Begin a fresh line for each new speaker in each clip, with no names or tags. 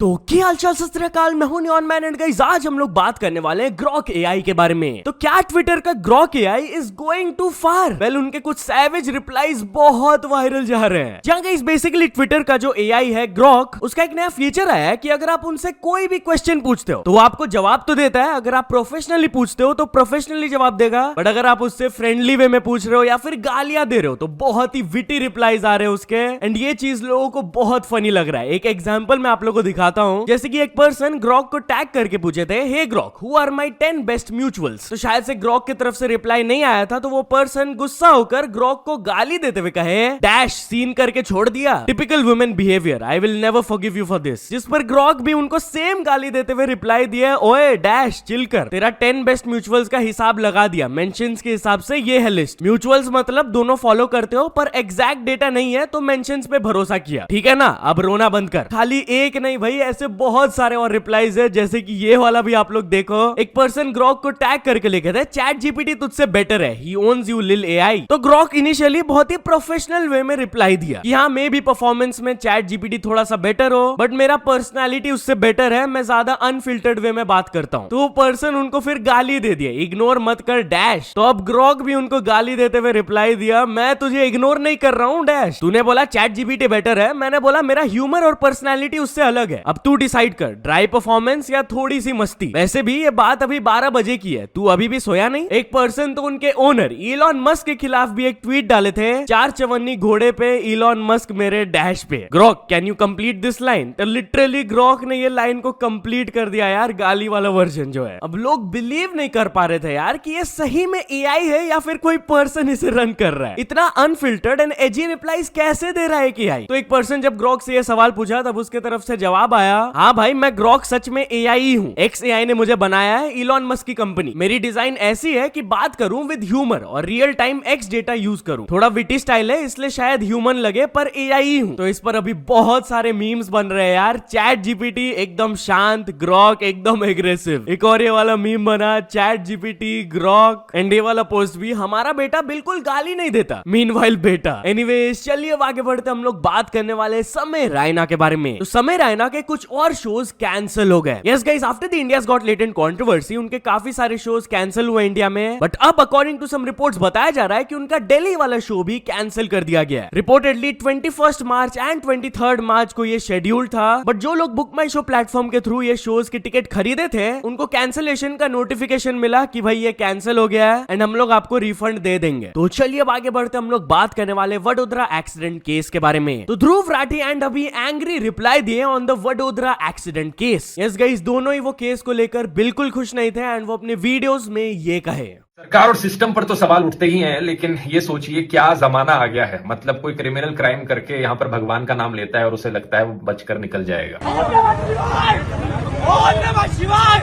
तो क्या हालचाल सत श्री अकाल, मैं हूं नियॉन मैन एंड गाइस आज हम लोग बात करने वाले हैं ग्रॉक एआई के बारे में। तो क्या ट्विटर का Grok AI is going to far? Well उनके कुछ सैवेज रिप्लाईज बहुत वायरल जा रहे हैं। जहां गाइस बेसिकली ट्विटर का जो एआई है ग्रॉक, उसका एक नया फीचर आया है कि अगर आप उनसे कोई भी क्वेश्चन पूछते हो तो वो आपको जवाब तो देता है। अगर आप प्रोफेशनली पूछते हो तो प्रोफेशनली जवाब देगा, बट अगर आप उससे फ्रेंडली वे में पूछ रहे हो या फिर गालियां दे रहे हो तो बहुत ही विटी रिप्लाईज आ रहे हैं उसके। एंड ये चीज लोगों को बहुत फनी लग रहा है। एक एग्जांपल मैं आप लोगों को दिखाता हूं। जैसे कि एक पर्सन ग्रॉक को टैग करके पूछे थे, hey Grok who are my 10 best mutuals. तो शायद से ग्रॉक की तरफ से रिप्लाई नहीं आया था, तो वो पर्सन गुस्सा होकर ग्रॉक को गाली देते हुए कहे डैश सीन करके छोड़ दिया, typical women behaviour, I will never forgive you for this. जिस पर ग्रॉक भी उनको सेम गाली देते हुए रिप्लाई दिया, ओए डैश चिल कर, तेरा 10 बेस्ट म्यूचुअल्स का हिसाब लगा दिया, मेंशंस के हिसाब से ये है लिस्ट। म्यूचुअल्स मतलब दोनों फॉलो करते हो पर एग्जैक्ट डेटा नहीं है तो मेंशंस पे भरोसा किया, ठीक है ना, अब रोना बंद कर। खाली एक नहीं भाई, ऐसे बहुत सारे और रिप्लाईज है। जैसे कि ये वाला भी आप लोग देखो, एक पर्सन ग्रॉक को टैग करके लिखे थे चैट जीपीटी तुझसे बेटर है, ही ओन्स यू लिल एआई। तो ग्रॉक इनिशियली बहुत ही प्रोफेशनल वे में रिप्लाई दिया कि हाँ मे भी परफॉर्मेंस में चैट जीपीटी थोड़ा सा बेटर हो, बट मेरा पर्सनालिटी उससे बेटर है, मैं ज्यादा अनफिल्टर्ड वे में बात करता हूँ। तो वो पर्सन उनको फिर गाली दे दिया, इग्नोर मत कर डैश। तो अब ग्रॉक भी उनको गाली देते हुए रिप्लाई दिया, मैं तुझे इग्नोर नहीं कर रहा हूँ डैश, तूने बोला चैट जीपीटी बेटर है, मैंने बोला मेरा ह्यूमर और पर्सनालिटी उससे अलग है, अब तू डिसाइड कर, ड्राई परफॉर्मेंस या थोड़ी सी मस्ती। वैसे भी ये बात अभी 12 बजे की है, तू अभी भी सोया नहीं। एक पर्सन तो उनके ओनर इलॉन मस्क के खिलाफ भी एक ट्वीट डाले थे, 4 चवन्नी घोड़े पे इलॉन मस्क मेरे डैश पे, Grok can you complete this line. तो लिटरली ग्रॉक ने ये लाइन को कंप्लीट कर दिया यार, गाली वाला वर्जन जो है। अब लोग बिलीव नहीं कर पा रहे थे यार कि ये सही में एआई है या फिर कोई पर्सन इसे रन कर रहा है। इतना अनफिल्टर्ड एंड एजी रिप्लाईज कैसे दे रहा है एआई। तो एक पर्सन जब ग्रॉक से ये सवाल पूछा तब उसके तरफ से जवाब आया, हाँ भाई मैं ग्रॉक सच में एआई हूँ, एक्स एआई ने मुझे बनाया है, इलॉन मस्क की कंपनी। मेरी डिजाइन ऐसी है कि बात करूं विद ह्यूमर और real time x data use करूं। थोड़ा विटी स्टाइल है इसलिए शायद ह्यूमन लगे पर एआई हूं। तो इस पर अभी बहुत सारे मीम्स बन रहे हैं यार, चैट जीपीटी एकदम शांत, ग्रॉक एकदम एग्रेसिव। एक और ये वाला मीम बना, चैट जीपीटी ग्रॉक, एंड ये वाला पोस्ट भी, हमारा बेटा बिल्कुल गाली नहीं देता, मीनवाइल बेटा। एनीवेज चलिए अब आगे बढ़ते, हम लोग बात करने वाले समय रैना के बारे में। तो समय रैना के कुछ और शोज कैंसिल हो गए। Yes guys, after the India's got latent controversy उनके काफी सारे शोज कैंसिल हुए इंडिया में, बट अब अकॉर्डिंग टू सम रिपोर्ट्स बताया जा रहा है कि उनका दिल्ली वाला शो भी कैंसिल कर दिया गया है। रिपोर्टेडली 21 मार्च एंड 23 मार्च को ये शेड्यूल था, बट जो लोग बुक माई शो प्लेटफॉर्म के थ्रू ये शोज की टिकट खरीदे थे उनको कैंसिलेशन का नोटिफिकेशन मिला कि भाई ये कैंसिल हो गया है एंड हम लोग आपको रिफंड दे देंगे। तो चलिए अब आगे बढ़ते, हम लोग बात करने वाले वडोदरा एक्सीडेंट केस के बारे में। तो ध्रुव राठी एंड अभी एंग्री रिप्लाई दिए on the Vadodara accident case. Yes guys, दोनों ही वो केस को लेकर बिल्कुल खुश नहीं थे एंड वो अपने वीडियोस में ये कहे,
सरकार और सिस्टम पर तो सवाल उठते ही हैं, लेकिन ये सोचिए क्या जमाना आ गया है। मतलब कोई क्रिमिनल क्राइम करके यहाँ पर भगवान का नाम लेता है और उसे लगता है वो बचकर निकल जाएगा।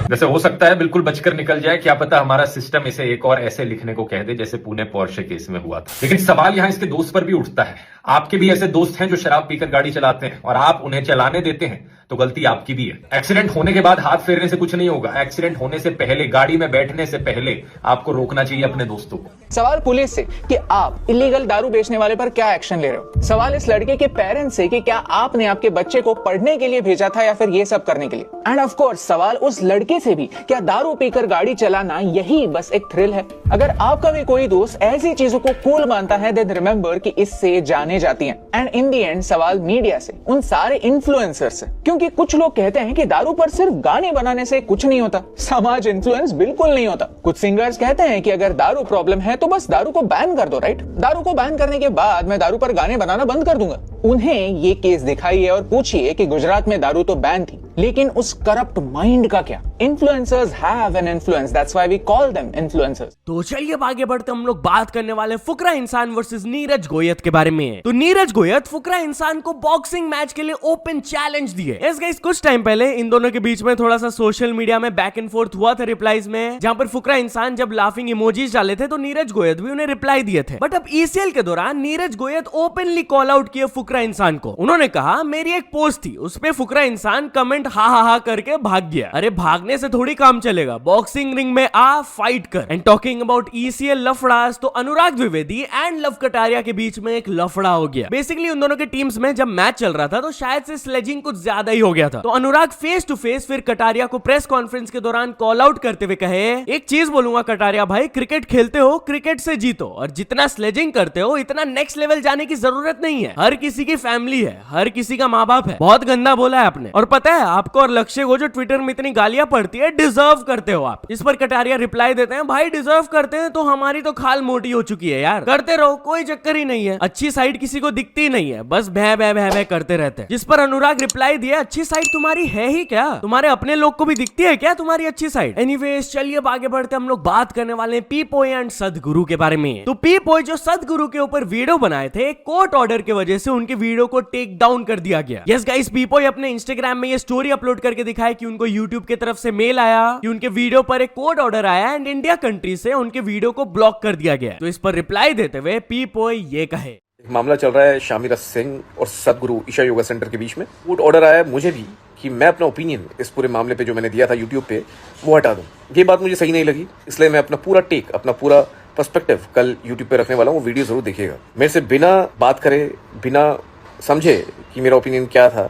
जैसे हो सकता है बिल्कुल बचकर निकल जाए, क्या पता हमारा सिस्टम इसे एक और ऐसे लिखने को कह दे जैसे पुणे पोर्शे केस में हुआ था। लेकिन सवाल यहाँ इसके दोस्त पर भी उठता है, आपके भी ऐसे दोस्त हैं जो शराब पीकर गाड़ी चलाते हैं और आप उन्हें चलाने देते हैं, तो गलती आपकी भी है। एक्सीडेंट होने के बाद हाथ फेरने से कुछ नहीं होगा, एक्सीडेंट होने से पहले, गाड़ी में बैठने से पहले आपको रोकना चाहिए अपने दोस्तों को।
सवाल पुलिस से कि आप इलीगल दारू बेचने वाले पर क्या एक्शन ले रहे हो। सवाल इस लड़के के पेरेंट्स से कि क्या आपने आपके बच्चे को पढ़ने के लिए भेजा था या फिर ये सब करने के लिए। एंड ऑफ कोर्स सवाल उस लड़के से भी, क्या दारू पीकर गाड़ी चलाना यही बस एक थ्रिल है। अगर आपका भी कोई दोस्त ऐसी चीजों को कूल मानता है, देन रिमेंबर कि इससे जाने जाती हैं। एंड इन दी एंड सवाल मीडिया से, उन सारे इन्फ्लुएंसर से, क्योंकि कुछ लोग कहते हैं कि दारू पर सिर्फ गाने बनाने से कुछ नहीं होता, समाज इन्फ्लुएंस बिल्कुल नहीं होता। कुछ सिंगर्स कहते हैं कि अगर दारू प्रॉब्लम है तो बस दारू को बैन कर दो, राइट। दारू को बैन करने के बाद मैं दारू पर गाने बनाना बंद कर दूंगा। उन्हें ये केस दिखाइए और पूछिए कि गुजरात में दारू तो बैन थी, लेकिन उस करप्ट माइंड का क्या। Influencers have an influence, that's why we call them influencers.
तो चलिए अब आगे बढ़ते, हम लोग बात करने वाले फुकरा इंसान वर्सेस नीरज गोयत के बारे में। तो नीरज गोयत फुकरा इंसान को बॉक्सिंग मैच के लिए ओपन चैलेंज दिए। यस गाइस, कुछ टाइम पहले इन दोनों के बीच में थोड़ा सा सोशल मीडिया में बैक एंड फोर्थ हुआ था रिप्लाईज में, जहां पर फुकरा इंसान जब लाफिंग इमोजीज डाले थे तो नीरज गोयत भी उन्हें रिप्लाई दिए थे। बट अब ईसीएल के दौरान Neeraj Goyat openly call out किए फुकरा इंसान को। उन्होंने कहा मेरी एक पोस्ट थी, उस पे फुकरा इंसान कमेंट हा हा हा करके भाग गया। अरे भागने से थोड़ी काम चलेगा, बॉक्सिंग रिंग में आ, फाइट कर। एंड टॉकिंग अबाउट ECL लफड़ास, तो अनुराग द्विवेदी एंड लव कटारिया के बीच में एक लफड़ा हो गया। बेसिकली उन दोनों के टीम्स में जब मैच चल रहा था तो शायद से स्लेजिंग कुछ ज्यादा ही हो गया था। तो अनुराग फेस टू फेस फिर कटारिया को प्रेस कॉन्फ्रेंस के दौरान कॉल आउट करते हुए कहे, एक चीज बोलूंगा कटारिया भाई, क्रिकेट खेलते हो, क्रिकेट से जीतो, और जितना स्लेजिंग करते हो इतना नेक्स्ट लेवल जाने की जरूरत नहीं है। हर किसी की फैमिली है, हर किसी का माँ बाप है। बहुत गंदा बोला है आपने, और पता है आपको और लक्ष्य को जो ट्विटर में इतनी गालियां पड़ती है, डिजर्व करते हो आप। इस पर कटारिया रिप्लाई देते हैं, भाई डिजर्व करते हैं तो हमारी तो खाल मोटी हो चुकी है यार, करते रहो, कोई चक्कर ही नहीं है। अच्छी साइड किसी को दिखती नहीं है, बस भै भै भै भै करते रहते हैं। जिस पर अनुराग रिप्लाई दिया, अच्छी साइड तुम्हारी है ही क्या? तुम्हारे अपने लोग को भी दिखती है क्या तुम्हारी अच्छी साइड? एनीवेज चलिए अब आगे बढ़ते, हम लोग बात करने वाले हैं पीपोय एंड सदगुरु के बारे में। तो पीपोय जो सदगुरु के ऊपर वीडियो बनाए थे, कोर्ट ऑर्डर की वजह से उनके वीडियो को टेक डाउन कर दिया गया। यस गाइस, पीपोय अपने इंस्टाग्राम में ये स्टोरी अपलोड करके दिखाया कि उनको यूट्यूब की तरफ से मेल आया कि उनके वीडियो पर एक कोर्ट ऑर्डर आया एंड इंडिया कंट्री से उनके वीडियो को ब्लॉक कर दिया गया। तो इस पर रिप्लाई देते हुए पीपोय ये कहे,
एक मामला चल रहा है शामिर सिंह और सदगुरु ईशा योगा सेंटर के बीच में। कोर्ट ऑर्डर आया है मुझे भी कि मैं अपना ओपिनियन इस पूरे मामले पे जो मैंने दिया था यूट्यूब पे वो हटा दूं। ये बात मुझे सही नहीं लगी, इसलिए मैं अपना पूरा टेक, अपना पूरा पर्सपेक्टिव कल यूट्यूब पे रखने वाला हूँ। वो वीडियो जरूर देखिएगा। मेरे से बिना बात करे, बिना समझे कि मेरा ओपिनियन क्या था,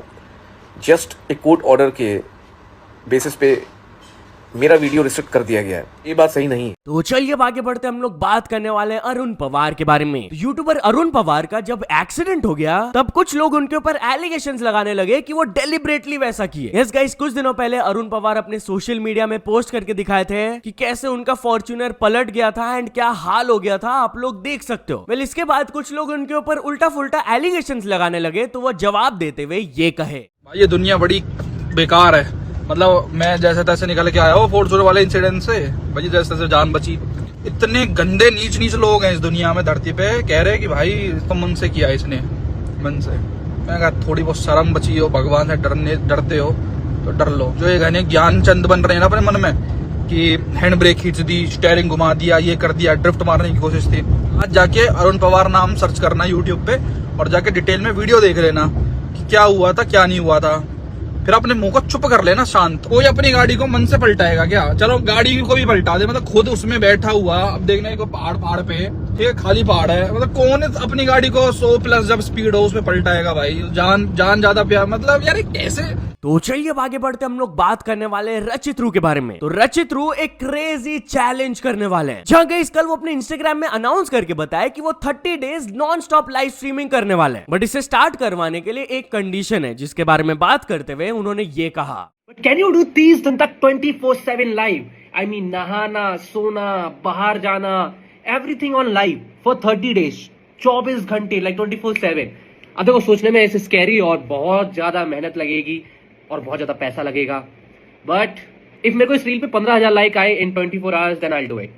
जस्ट एक कोर्ट ऑर्डर के बेसिस पे मेरा वीडियो रिस्ट्रिक्ट कर दिया गया है। ये बात सही नहीं है।
तो चलिए अब आगे बढ़ते, हम लोग बात करने वाले हैं अरुण पवार के बारे में। तो यूट्यूबर अरुण पवार का जब एक्सीडेंट हो गया तब कुछ लोग उनके ऊपर एलिगेशंस लगाने लगे कि वो डेलिबरेटली वैसा किए। यस गाइस, कुछ दिनों पहले अरुण पवार अपने सोशल मीडिया में पोस्ट करके दिखाए थे कि कैसे उनका फॉर्च्यूनर पलट गया था एंड क्या हाल हो गया था, आप लोग देख सकते हो। वेल, इसके बाद कुछ लोग उनके ऊपर उल्टा फुल्टा एलिगेशंस लगाने लगे, तो वो जवाब देते हुए ये कहे,
भाई ये दुनिया बड़ी बेकार है। मतलब मैं जैसे तैसे निकल के आया हूँ फॉर्च्यूनर वाले इंसिडेंट से, भाई जैसे तैसे जान बची। इतने गंदे नीच नीच लोग हैं इस दुनिया में, धरती पे, कह रहे कि भाई तो मन से किया इसने, मन से। मैं कहा थोड़ी बहुत शर्म बची हो, भगवान से डरते हो तो डर लो। जो ये घने ज्ञान चंद बन रहे हैं ना अपने मन में कि हैंड ब्रेक खींच दी, स्टेयरिंग घुमा दिया, ये कर दिया, ड्रिफ्ट मारने की कोशिश थी। आज जाके अरुण पवार नाम सर्च करना यूट्यूब पे और जाके डिटेल में वीडियो देख लेना कि क्या हुआ था क्या नहीं हुआ था। फिर अपने मुंह को चुप कर लेना, शांत। कोई अपनी गाड़ी को मन से पलटाएगा क्या? चलो गाड़ी को भी पलटा दे, मतलब खुद उसमें बैठा हुआ, अब देखना है पहाड़ पे, ठीक है, खाली पहाड़ है, मतलब कौन अपनी गाड़ी को 100+ जब स्पीड हो उसमें पलटाएगा भाई? जान ज्यादा प्यार, मतलब यार कैसे।
तो चलिए अब आगे बढ़ते, हम लोग बात करने वाले हैं रचित रू के बारे में। तो रचित रू एक क्रेजी चैलेंज करने वाले हैं, जहां गाइस कल वो अपने इंस्टाग्राम में अनाउंस करके बताया कि वो 30 days non stop live streaming करने वाले हैं। बट इसे स्टार्ट करवाने के लिए एक कंडीशन है, जिसके बारे में बात करते हुए उन्होंने ये कहा,
But can you do 30 दिन तक 24/7 लाइव? I mean नहाना, सोना, बाहर जाना, everything on live for 30 days, 24 घंटे, like 24/7। अब देखो सोचने में ऐसे स्कैरी और बहुत ज्यादा मेहनत लगेगी और बहुत ज्यादा पैसा लगेगा, बट इफ मेरे को इस रील पे 15,000 लाइक आए in 24 hours then I will do it.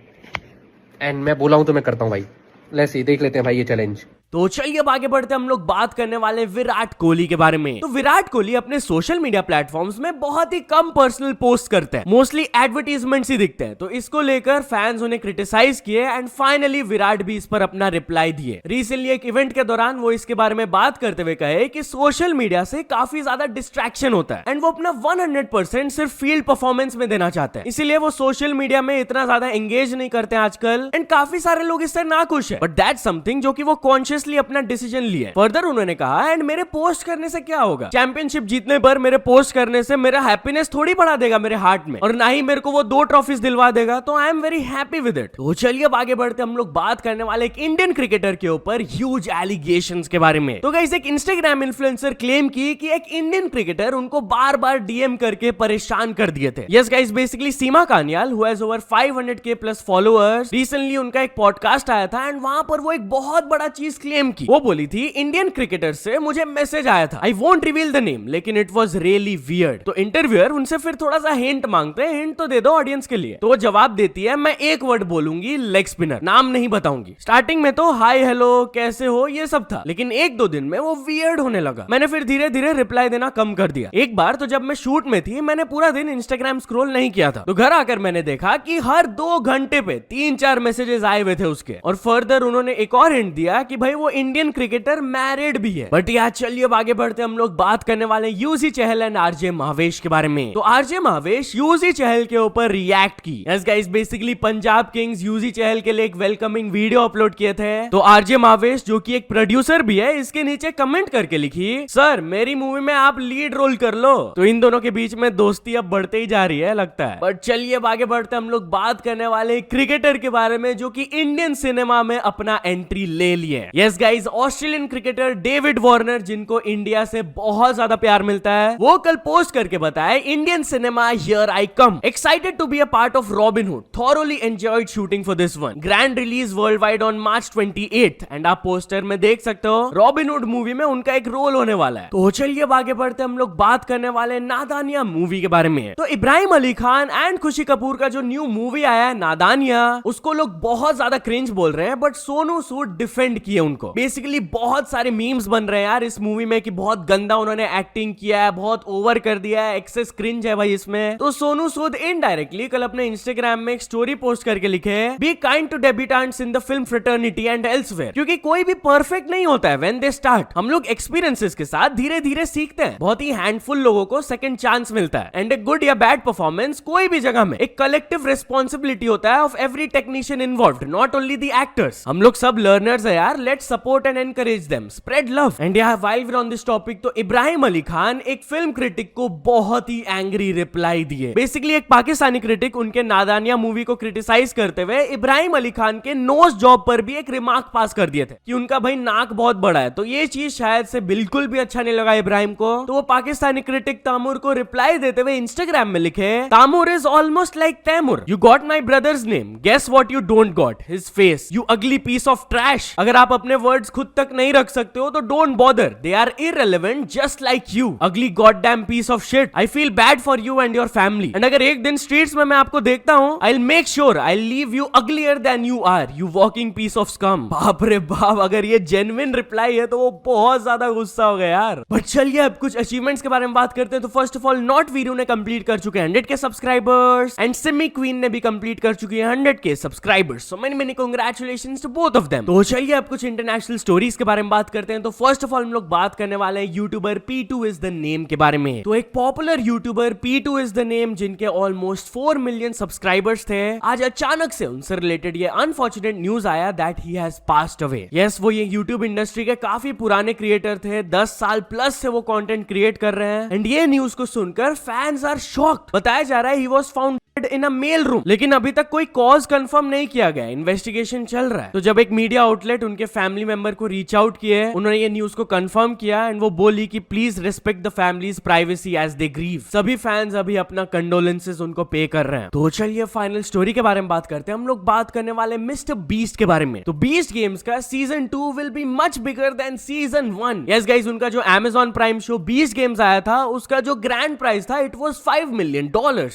And मैं बोला हूं तो मैं करता हूं भाई। लेट्स सी, देख लेते हैं भाई ये चैलेंज।
तो चलिए अब आगे बढ़ते, हम लोग बात करने वाले विराट कोहली के बारे में। तो विराट कोहली अपने सोशल मीडिया प्लेटफॉर्म्स में बहुत ही कम पर्सनल पोस्ट करते हैं, मोस्टली एडवर्टीजमेंट्स ही दिखते हैं। तो इसको लेकर फैंस उन्हें क्रिटिसाइज किए एंड फाइनली विराट भी इस पर अपना रिप्लाई दिए। रिसेंटली एक इवेंट के दौरान वो इसके बारे में बात करते हुए कहे कि सोशल मीडिया से काफी ज्यादा डिस्ट्रैक्शन होता है एंड वो अपना 100% सिर्फ फील्ड परफॉर्मेंस में देना चाहते हैं, इसीलिए वो सोशल मीडिया में इतना ज्यादा एंगेज नहीं करते आजकल एंड काफी सारे लोग इससे नाखुश है। बट दैट्स समथिंग जो कि वो कॉन्शियसली अपना डिसीजन लिए। फर्दर उन्होंने कहा, एंड मेरे पोस्ट करने से क्या होगा? चैंपियनशिप जीतने पर मेरे पोस्ट करने से मेरा हैप्पीनेस थोड़ी बढ़ा देगा मेरे हार्ट में, और ना ही मेरे को वो 2 ट्रॉफीज दिलवा देगा। तो I am very happy with it. तो चलिए अब आगे बढ़ते, हम लोग बात करने वाले एक इंडियन क्रिकेटर के ऊपर ह्यूज एलिगेशंस के बारे में। तो गाइस एक इंस्टाग्राम इन्फ्लुएंसर क्लेम की कि एक इंडियन क्रिकेटर उनको बार बार डीएम करके परेशान कर दिए थे। Yes guys, basically Seema Kanyal who has over 500K+ followers, recently उनका एक पॉडकास्ट आया था एंड वहां पर वो एक बहुत बड़ा चीज क्लेम की। वो बोली थी, इंडियन क्रिकेटर से मुझे मैसेज आया था, I won't reveal the name, लेकिन इट वाज रियली वियर्ड। तो इंटरव्यूअर उनसे फिर थोड़ा सा हिंट मांगते हैं, हिंट तो दे दो ऑडियंस के लिए। तो वो जवाब देती है, मैं एक वर्ड बोलूंगी, लेग स्पिनर, नाम नहीं बताऊंगी। स्टार्टिंग में तो हाय हेलो कैसे हो ये सब था, लेकिन 1-2 दिन में वो वियर्ड होने लगा। मैंने फिर धीरे धीरे रिप्लाई देना कम कर दिया। एक बार तो जब मैं शूट में थी, मैंने पूरा दिन इंस्टाग्राम स्क्रॉल नहीं किया था, तो घर आकर मैंने देखा कि हर 2 घंटे पे 3-4 मैसेजेस आए हुए थे उसके। और फर्दर उन्होंने एक और हिंट दिया कि भाई वो इंडियन क्रिकेटर मैरिड भी है। बट यार चलिए अब आगे बढ़ते हम लोग बात करने वाले यूजी चहल एंड आरजे महावेश के बारे में। तो आरजे महावेश यूजी चहल के ऊपर रिएक्ट की। Yes guys, basically Punjab kings Yuzi Chahal के लिए एक वेलकमिंग वीडियो अपलोड किए थे। तो आरजे महावेश जो कि एक प्रोड्यूसर भी है, इसके नीचे कमेंट करके लिखी, सर मेरी मूवी में आप लीड रोल कर लो। तो इन दोनों के बीच में दोस्ती अब बढ़ते ही जा रही है लगता है। बट चलिए अब आगे बढ़ते हम लोग बात करने वाले क्रिकेटर के बारे में जो कि इंडियन सिनेमा में अपना एंट्री ले लिए। Yes guys, Australian cricketer David Warner, जिनको इंडिया से बहुत ज्यादा प्यार मिलता है, वो कल पोस्ट करके बताए, Indian cinema here I come, excited to be a part of Robin Hood, thoroughly enjoyed shooting for this one, grand release world wide on March 28th। And आप पोस्टर में देख सकते हो रॉबिन हुड मूवी में उनका एक role होने वाला है। तो चलिए अब आगे बढ़ते हम लोग बात करने वाले नादानिया मूवी के बारे में। तो इब्राहिम अली खान एंड खुशी कपूर का जो न्यू मूवी आया है नादानिया, उसको लोग बहुत ज्यादा क्रिंज बोल रहे हैं, बट सोनू सूद डिफेंड किए उनको। बेसिकली बहुत सारे मीम्स बन रहे हैं यार इस मूवी में कि बहुत गंदा उन्होंने एक्टिंग किया है, बहुत ओवर कर दिया है, एक्सेस क्रिंज है भाई इसमें। तो सोनू सूद इनडायरेक्टली कल अपने इंस्टाग्राम में एक स्टोरी पोस्ट करके लिखे, be kind to debutantes in the film fraternity and elsewhere, क्योंकि कोई भी परफेक्ट नहीं होता है व्हेन दे स्टार्ट। हम लोग एक्सपीरियंसेस के साथ धीरे धीरे सीखते हैं। बहुत ही हैंडफुल लोगों को सेकंड चांस मिलता है, एंड ए गुड या बैड परफॉर्मेंस कोई भी जगह में एक कलेक्टिव रिस्पॉन्सिबिलिटी होता है of every technician involved, not only the actors. हम लोग सब लर्नर्स है यार, let's support and encourage them, spread love. And यार while we are on this topic, तो इब्राहिम अली खान एक फिल्म क्रिटिक को बहुत ही एंग्री रिप्लाई दिए। बेसिकली एक पाकिस्तानी क्रिटिक उनके नादानिया मूवी को क्रिटिसाइज करते हुए इब्राहिम अली खान के नोज जॉब पर भी एक रिमार्क पास कर दिए थे कि उनका भाई नाक बहुत बड़ा है। तो ये चीज शायद से बिल्कुल भी अच्छा नहीं लगा इब्राहिम को। तो वो पाकिस्तानी क्रिटिक तामुर को रिप्लाई देते हुए इंस्टाग्राम में लिखे, Tamur is almost like Taimur, you got my brother's name, guess what you don't got, his face, you ugly piece of trash. अगर आप अपने वर्ड्स खुद तक नहीं रख सकते हो तो don't bother, they are irrelevant just like you, ugly goddamn piece of shit, I feel bad for you and your family, and अगर एक दिन स्ट्रीट्स में मैं आपको देखता हूं, I will make sure I leave you uglier than you are, you walking piece of scum. बाप रे बाप, अगर ये जेन्युइन रिप्लाई है तो वो बहुत ज्यादा गुस्सा हो गया यार। बट चलिए अब कुछ अचीवमेंट्स के बारे में बात करते हैं। तो first of all not Veeru ने कंप्लीट कर चुके हैं 100K subscribers, and Simi queen ने भी कंप्लीट कर चुकी है 100K subscribers. So many congratulations to both of them. तो चलिए अब कुछ इंटरनेशनल स्टोरीज के बारे में बात करते हैं। तो फर्स्ट ऑफ ऑल हम लोग बात करने वाले हैं YouTuber P2 is the name के बारे में। तो एक popular YouTuber P2 is the name, जिनके ऑलमोस्ट 4 मिलियन सब्सक्राइबर्स थे, आज अचानक से उनसे रिलेटेड ये अनफॉर्चुनेट न्यूज आया that he has passed away. Yes, वो ये यूट्यूब इंडस्ट्री के काफी पुराने क्रिएटर थे, 10 साल प्लस से वो कंटेंट क्रिएट कर रहे हैं, एंड ये न्यूज को सुनकर फैंस आर शॉक्ड। बताया जा रहा है he was found in a mail room, लेकिन अभी तक कोई कॉज कंफर्म नहीं किया गया, इन्वेस्टिगेशन चल रहा है। तो जब एक मीडिया आउटलेट उनके फैमिली मेंबर को रीच आउट किए, उन्होंने ये न्यूज को कंफर्म किया, एंड वो बोली कि please respect the families privacy as they grieve. सभी फैंस अभी अपना कंडोलेंसेस उनको पे कर रहे हैं। तो चलिए फाइनल स्टोरी के बारे में बात करते हैं। हम लोग बात करने वाले मिस्टर बीस्ट के बारे में। तो बीस्ट गेम्स का season 2 will be much bigger than season 1। Yes guys, उनका जो Amazon prime show beast games आया था, उसका जो ग्रैंड प्राइस था it was $5 million.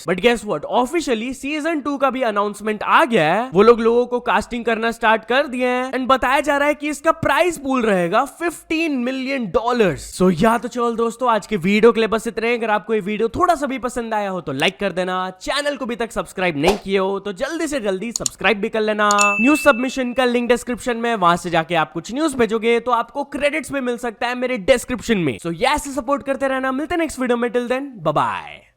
But guess what, officially season 2 का भी अनाउंसमेंट आ गया है। वो लोगों को कास्टिंग करना स्टार्ट कर दिए हैं, एंड बताया जा रहा है कि इसका प्राइस पूल रहेगा $15 मिलियन। सो या तो चलो दोस्तों, आज के वीडियो के लिए बस इतने। अगर आपको ये वीडियो थोड़ा सा भी पसंद आया हो तो लाइक कर देना, चैनल को अभी तक सब्सक्राइब नहीं किए हो तो जल्दी से जल्दी सब्सक्राइब भी कर लेना। न्यूज सबमिशन का लिंक डिस्क्रिप्शन में, वहां से जाके आप कुछ न्यूज भेजोगे तो आपको क्रेडिट्स भी मिल सकता है मेरे डिस्क्रिप्शन में। सो ऐसे सपोर्ट करते रहना। मिलते हैं नेक्स्ट वीडियो में, टिल देन बाय बाय।